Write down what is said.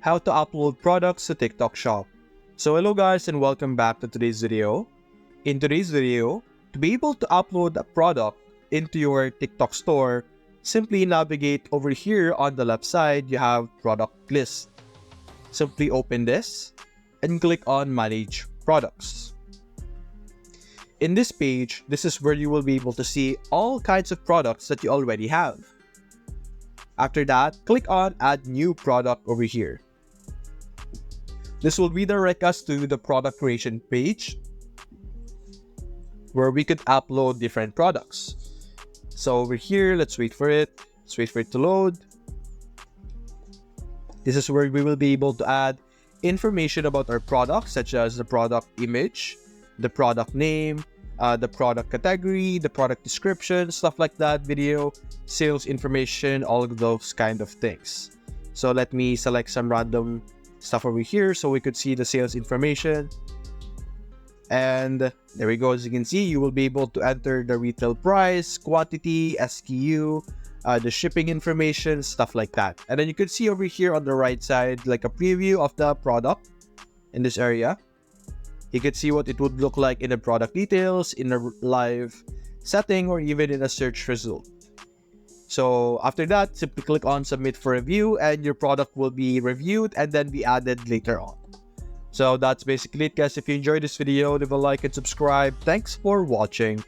how to upload products to TikTok Shop. So hello guys and welcome back to today's video. In today's video, to be able to upload a product into your TikTok store, simply navigate over here on the left side, you have product list. Simply open this and click on manage products. In this page, this is where you will be able to see all kinds of products that you already have. After that, click on add new product over here. This will redirect us to the product creation page where we could upload different products. So over here, let's wait for it to load. This is where we will be able to add information about our product, such as the product image, the product name, the product category, the product description, stuff like that, video, sales information, all of those kind of things. So let me select some random stuff over here so we could see the sales information. And there we go. As you can see, you will be able to enter the retail price, quantity, SKU, the shipping information, stuff like that. And then you could see over here on the right side, like a preview of the product in this area. You could see what it would look like in the product details, in a live setting, or even in a search result. So after that, simply click on submit for review and your product will be reviewed and then be added later on. So that's basically it guys. If you enjoyed this video, leave a like and subscribe. Thanks for watching.